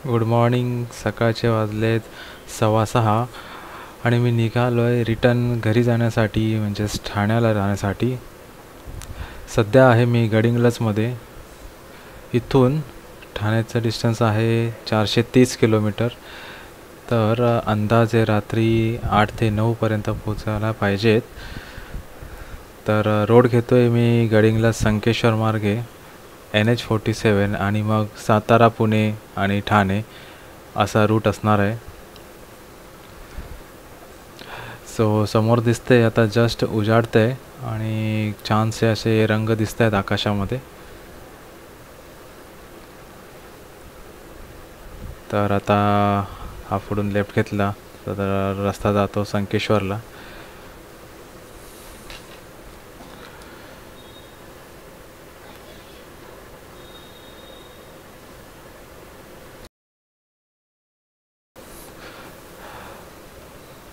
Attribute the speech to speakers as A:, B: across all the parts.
A: Good morning. सकाळचे वाजलेत 6:15 आणि मी निघालो आहे रिटर्न घरी जाण्यासाठी, म्हणजेच ठाण्याला जाण्यासाठी. सध्या आहे मी गडिंग्लजमध्ये. इथून ठाण्याचं डिस्टन्स आहे 430 किलोमीटर. तर अंदाजे रात्री 8 ते 9पर्यंत पोचायला पाहिजेत. तर रोड घेतो आहे मी गडिंग्लज संकेश्वर मार्गे NH47 आणि मग सातारा, पुणे आणि ठाणे असा रूट असणार आहे. सो समोर दिसते आता जस्ट उजाडते आणि छानसे असे रंग दिसत आहेत आकाशामध्ये. तर आता हा पुढून लेफ्ट घेतला तर रस्ता जातो संकेश्वरला.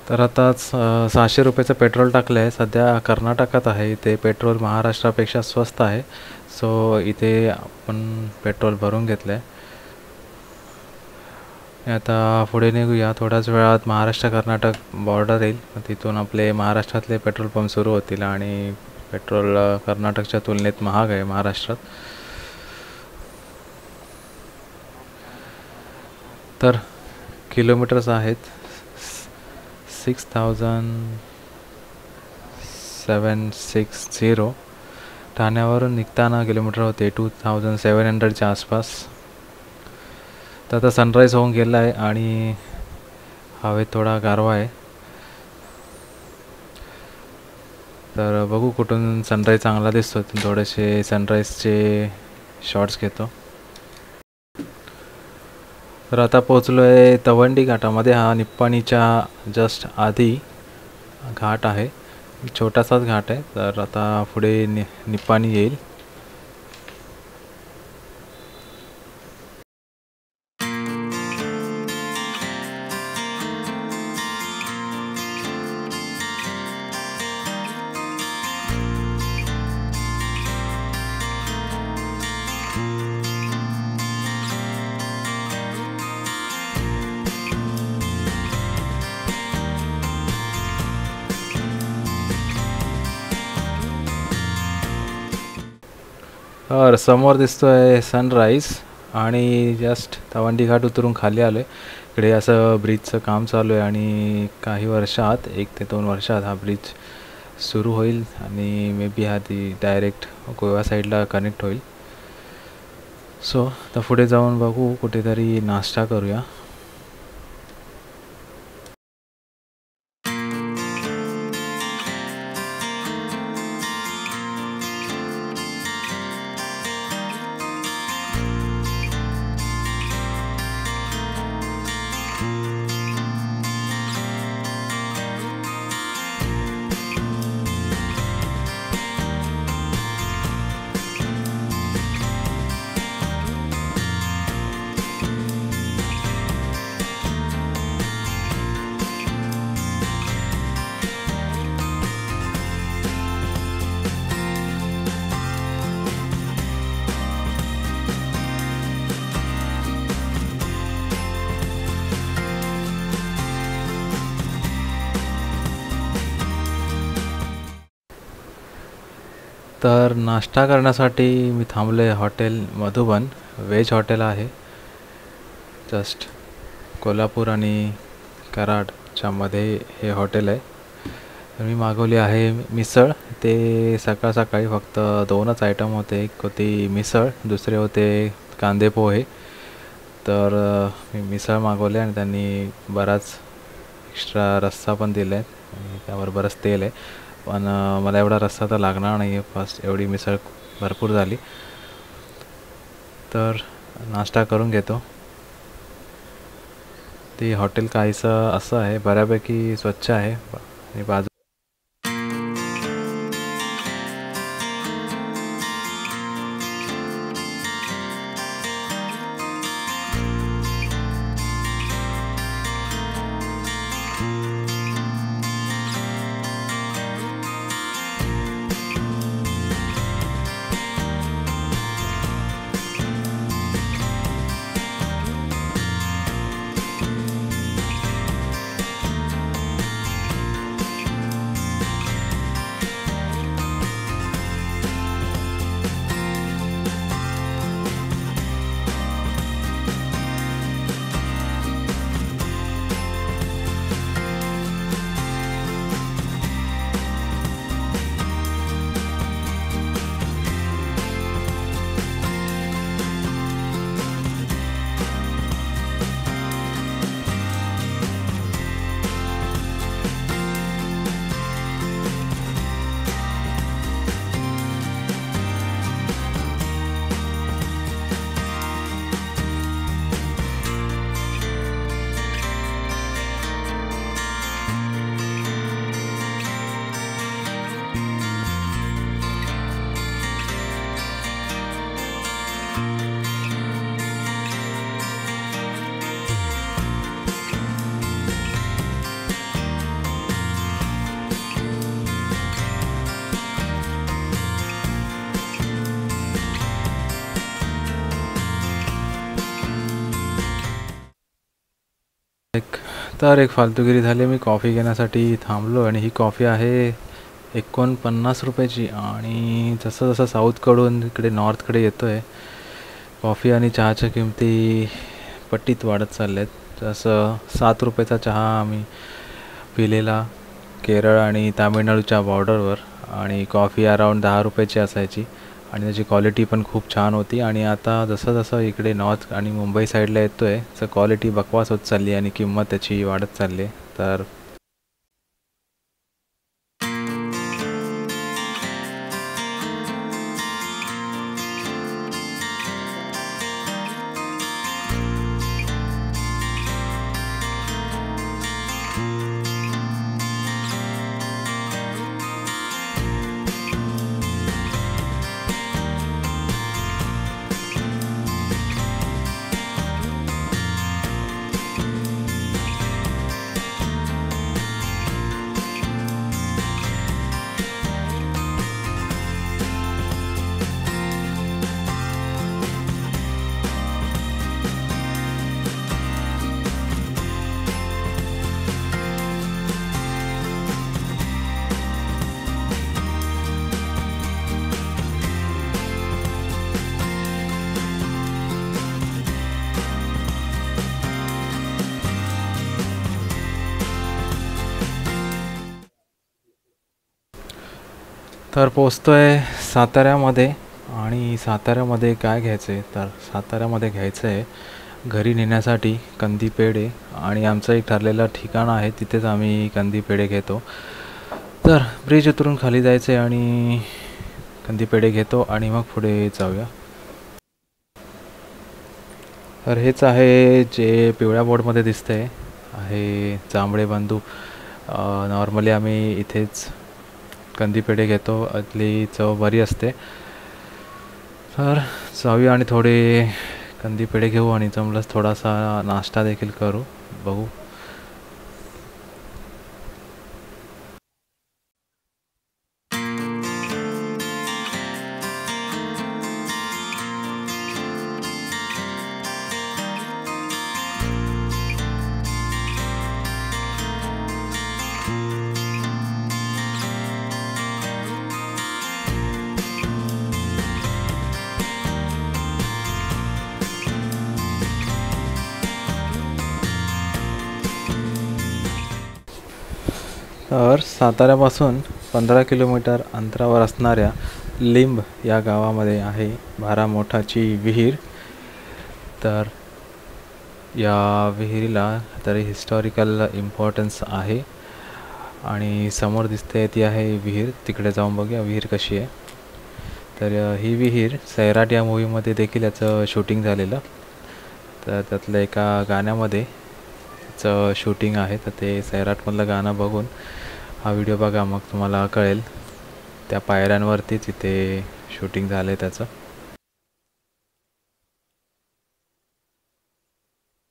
A: तर आता 600 रुपयाचं पेट्रोल टाकलं आहे. सध्या कर्नाटकात आहे, इथे पेट्रोल महाराष्ट्रापेक्षा स्वस्त आहे. सो इथे आपण पेट्रोल भरून घेतलं आहे. आता पुढे निघूया. थोड्याच वेळात महाराष्ट्र कर्नाटक बॉर्डर येईल. तिथून आपले महाराष्ट्रातले पेट्रोल पंप सुरू होतील आणि पेट्रोल कर्नाटकच्या तुलनेत महाग आहे महाराष्ट्रात. तर किलोमीटर्स आहेत 6760. ठाण्यावरून निघताना किलोमीटर होते 2700च्या आसपास. तर आता सनराईज होऊन गेला आहे आणि हवेत थोडा गारवा आहे. तर बघू कुठून सनराईज चांगला दिसतो, थोडेसे सनराईजचे शॉट्स घेतो. तर आता पोचलो आहे तवंडी घाटामध्ये. हा निप्पाणीच्या जस्ट आधी घाट आहे, छोटासाच घाट आहे. तर आता पुढे निप्पाणी येईल. तर समोर दिसतो आहे सनराईज आणि जस्ट तवंडी घाट उतरून खाली आलो आहे. इकडे असं ब्रिजचं काम चालू आहे आणि काही वर्षात 1 ते 2 वर्षात हा ब्रिज सुरू होईल आणि मे बी हा ती डायरेक्ट गोवा साईडला कनेक्ट होईल. सो तर पुढे जाऊन बघू, कुठेतरी नाश्ता करूया. तर नाश्ता करण्यासाठी मी थांबलो आहे हॉटेल मधुबन, व्हेज हॉटेल आहे. जस्ट कोल्हापूर आणि कराडच्या मध्ये हे हॉटेल आहे. तर मी मागवली आहे मिसळ. ते सकाळ सकाळी फक्त 2च आयटम होते. एक होती मिसळ, दुसरे होते कांदे पोहे. तर मी मिसळ मागवले आणि त्यांनी बराच एक्स्ट्रा रस्सा पण दिला आहे आणि त्यावर बरंच तेल आहे. पण मला एवढा रस्सा तर लागणार नाही आहे, फर्स्ट एवढी मिसळ भरपूर झाली. तर नाश्ता करून घेतो. ते हॉटेल काहीसं असं आहे, बऱ्यापैकी स्वच्छ आहे आणि बाजू तर एक फालतूगिरी झाली, मी कॉफी घेण्यासाठी थांबलो आणि ही कॉफी आहे 49 रुपयाची. आणि जसं जसं साऊथकडून इकडे नॉर्थकडे येतो आहे, कॉफी आणि चहाच्या किमती पट्टीत वाढत चालल्या आहेत. जसं 7 रुपयाचा चहा आम्ही पिलेला केरळ आणि तामिळनाडूच्या बॉर्डरवर, आणि कॉफी अराऊंड 10 रुपयाची असायची आणि त्याची क्वालिटी पण खूप छान होती. आणि आता जसं जसं इकडे नॉर्थ आणि मुंबई साईडला येतो आहे तसं क्वालिटी बकवास होत चालली आणि किंमत त्याची वाढत चालली आहे. तर पोचतो आहे साताऱ्यामध्ये. आणि साताऱ्यामध्ये काय घ्यायचं आहे, तर साताऱ्यामध्ये घ्यायचं आहे घरी नेण्यासाठी कंदी पेढे. आणि आमचं एक ठरलेलं ठिकाण आहे, तिथेच आम्ही कंदी पेढे घेतो. तर ब्रिज उतरून खाली जायचं आहे आणि कंदी पेढे घेतो आणि मग पुढे जाऊया. तर हेच आहे जे पिवळ्या बोर्डमध्ये दिसतंय, आहे जांभळे बंधू. नॉर्मली आम्ही इथेच कंदी पेढे घेतो, आतली चव बरी असते. तर जाऊया आणि थोडे कंदी पेढे घेऊ आणि जमलंच थोडासा नाश्ता देखील करू, बघू. तर साताऱ्यापासून 15 किलोमीटर अंतरावर असणाऱ्या लिंब या गावामध्ये आहे भारामोठाची विहीर. तर या विहिरीला तरी हिस्टॉरिकल इम्पॉर्टन्स आहे. आणि समोर दिसते ती आहे विहीर, तिकडे जाऊन बघूया विहीर कशी आहे. तर ही विहीर सैराट या मूवीमध्ये देखील याचं शूटिंग झालेलं. तर त्यातलं एका गाण्यामध्ये चं शूटिंग आहे, तर ते सैराटमधलं गाणं बघून हा व्हिडिओ बघा, मग तुम्हाला कळेल. त्या पायऱ्यांवरतीच इथे शूटिंग झालं आहे त्याचं.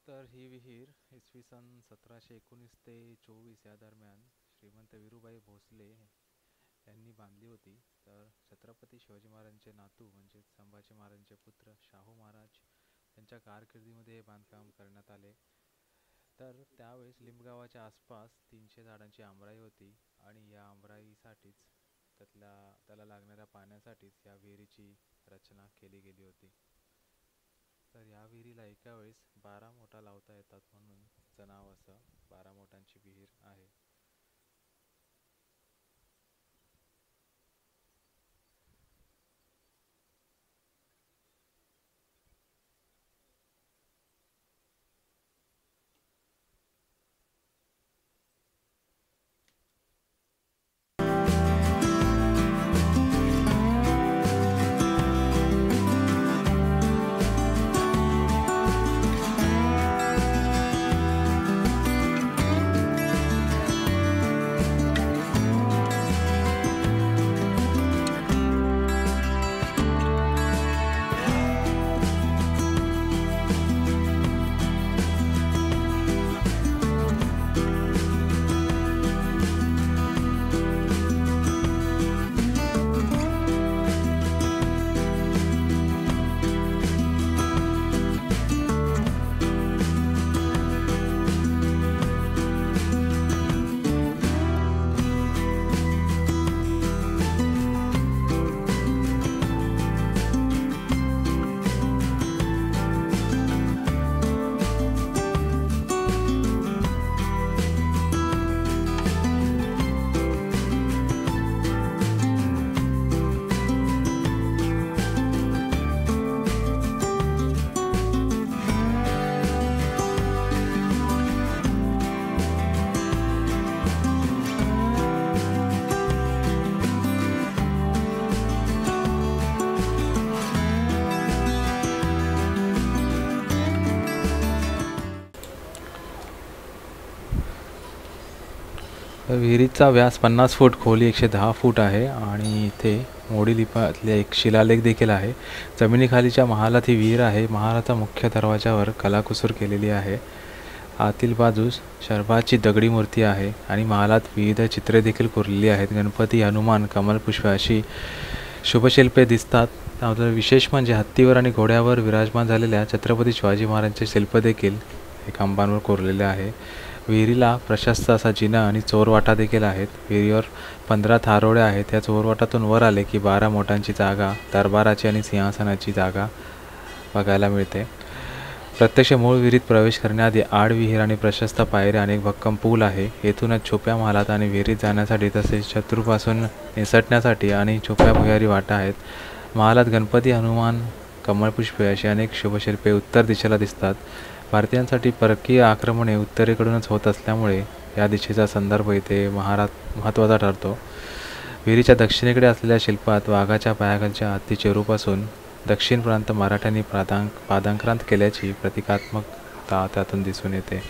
A: तर ही विहीर इसवी सन 1719 ते 24 या दरम्यान श्रीमंत वीरूबाई भोसले यांनी बांधली होती. तर छत्रपती शिवाजी महाराजांचे नातू म्हणजे संभाजी महाराजांचे पुत्र शाहू महाराज यांच्या कारकिर्दीमध्ये हे बांधकाम करण्यात आले. तर त्यावेळेस लिंबगावाच्या आसपास 300 झाडांची आमराई होती आणि या आमराईसाठीच त्याला लागणाऱ्या पाण्यासाठीच या विहिरीची रचना केली गेली होती. तर या विहिरीला एका वेळेस 12 मोठा लावता येतात, म्हणून तिचं नाव असं 12 मोठांची विहीर आहे. विहिरीचा व्यास 50 फूट, खोली 110 फूट आहे आणि इथे मोडी लिपातले एक शिलालेख देखील आहे. जमिनीखालीच्या महालात ही विहीर आहे. महालाचा मुख्य दरवाजावर कलाकुसर केलेली आहे. आतील बाजूस शर्वाची दगडी मूर्ती आहे आणि महालात विविध चित्रे देखील कोरलेली आहेत. गणपती, हनुमान, कमलपुष्प अशी शुभशिल्पे दिसतात. त्यामध्ये विशेष म्हणजे हत्तीवर आणि घोड्यावर विराजमान झालेल्या छत्रपती शिवाजी महाराजांचे शिल्प देखील हे खांबांवर कोरलेले आहे. विहिरीला प्रशस्त असा जिना आणि चोरवाटा देखील आहेत. विहिरीवर 15 थारोड्या आहेत. या चोरवाटातून वर आले की 12 मोठांची जागा, दरबाराची आणि सिंहासनाची जागा बघायला मिळते. प्रत्यक्ष मूळ विहिरीत प्रवेश करण्याआधी आड विहीर आणि प्रशस्त पायऱ्या आणि एक भक्कम पूल आहे. येथूनच छुप्या महालात आणि विहिरीत जाण्यासाठी तसेच शत्रूपासून निसटण्यासाठी आणि छुप्या भुयारी वाटा आहेत. महालात गणपती, हनुमान, कमळपुष्पे अशी अनेक शुभशिल्पे उत्तर दिशेला दिसतात. भारतीयांसाठी परकीय आक्रमणे उत्तरेकडूनच होत असल्यामुळे या दिशेचा संदर्भ इथे महत्त्वाचा ठरतो. विहिरीच्या दक्षिणेकडे असलेल्या शिल्पात वाघाच्या पायाखालच्या हत्तीचे रूप असून दक्षिण प्रांत मराठ्यांनी पादाक्रांत केल्याची प्रतिकात्मकता त्यातून दिसून येते.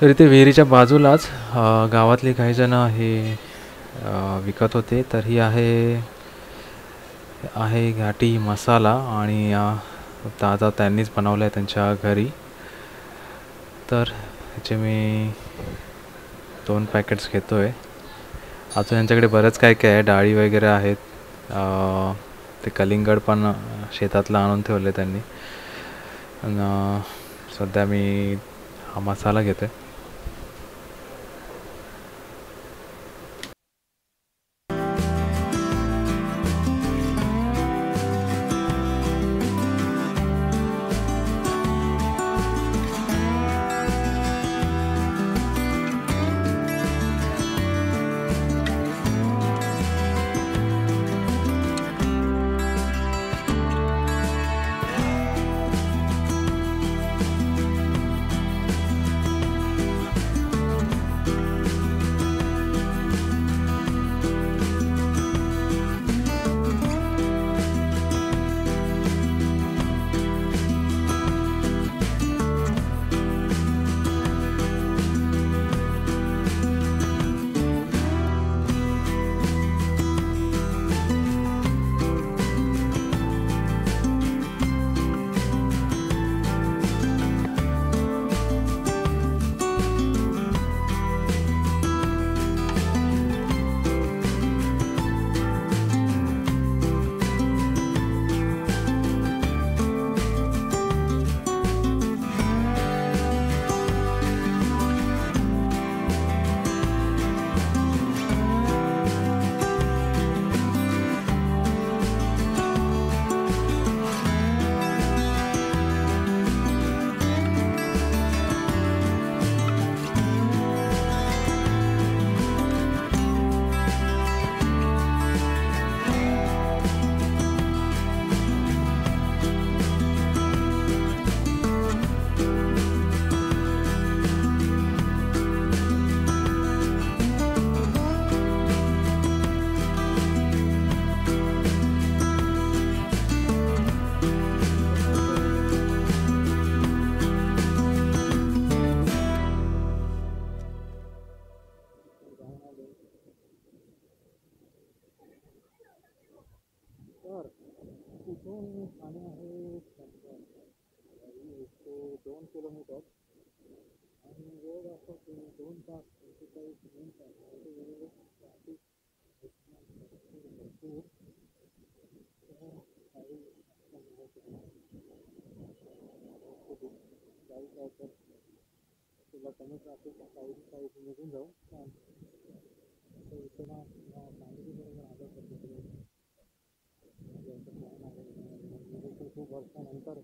A: तर इथे विहिरीच्या बाजूलाच गावातले काही जण हे विकत होते. तर ही आहे घाटी मसाला आणि ताजा त्यांनीच बनवला आहे त्यांच्या घरी. तर ह्याचे मी 2 पॅकेट्स घेतो आहे. अजून यांच्याकडे बरंच काय काय आहे, डाळी वगैरे आहेत. ते कलिंगड पण शेतातलं आणून ठेवले त्यांनी. सध्या मी हा मसाला घेतो आहे. आणि आहे 2 किलोमीटर आणि वेळ असतो 2 तास 45 मिनिट.
B: तुला कमी ट्रॅफिक साईड निघून जाऊ इथे ना फॅमिली बरोबर आलो खूप वर्षानंतर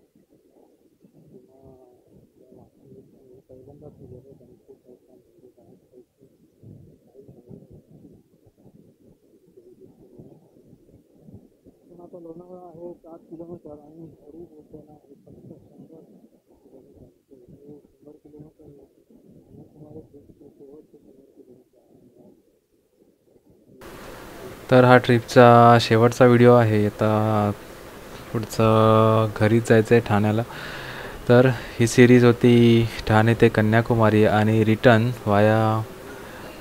B: पहिल्यांदाच गेलो खूप पण आता लोणावळा आहे 7 किलोमीटर आणि घरी बोलतो ना फक्त 100 किलोमीटर
A: तर हा ट्रिपचा शेवटचा व्हिडिओ आहे. आता पुढचं घरीच जायचं आहे ठाण्याला. तर ही सिरीज होती ठाणे ते कन्याकुमारी आणि रिटर्न वाया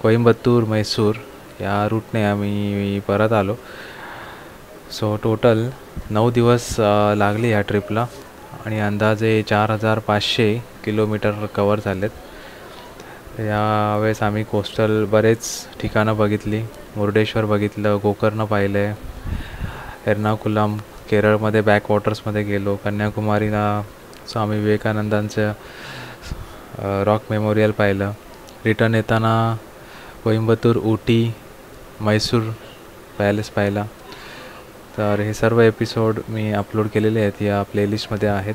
A: कोइंबतूर मैसूर या रूटने आम्ही परत आलो. सो टोटल 9 दिवस लागले या ट्रिपला आणि अंदाजे 4500 किलोमीटर कवर झालेत. यावेळेस आम्ही कोस्टल बरेच ठिकाणं बघितली. मुर्डेश्वर बघितलं, गोकर्ण पाहिलं, एर्नाकुलम केरळमध्ये बॅकवॉटर्समध्ये गेलो, कन्याकुमारीला स्वामी विवेकानंदांचं रॉक मेमोरियल पाहिलं. रिटर्न येताना कोइंबतूर, उटी, मैसूर पॅलेस पाहिला. तर हे सर्व एपिसोड मी अपलोड केलेले आहेत, या प्लेलिस्टमध्ये आहेत.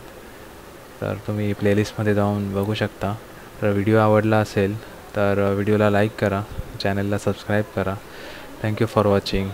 A: तर तुम्ही प्लेलिस्टमध्ये जाऊन बघू शकता. तर व्हिडिओ आवडला असेल तर व्हिडिओला लाईक करा, चॅनलला सबस्क्राईब करा. Thank you for watching.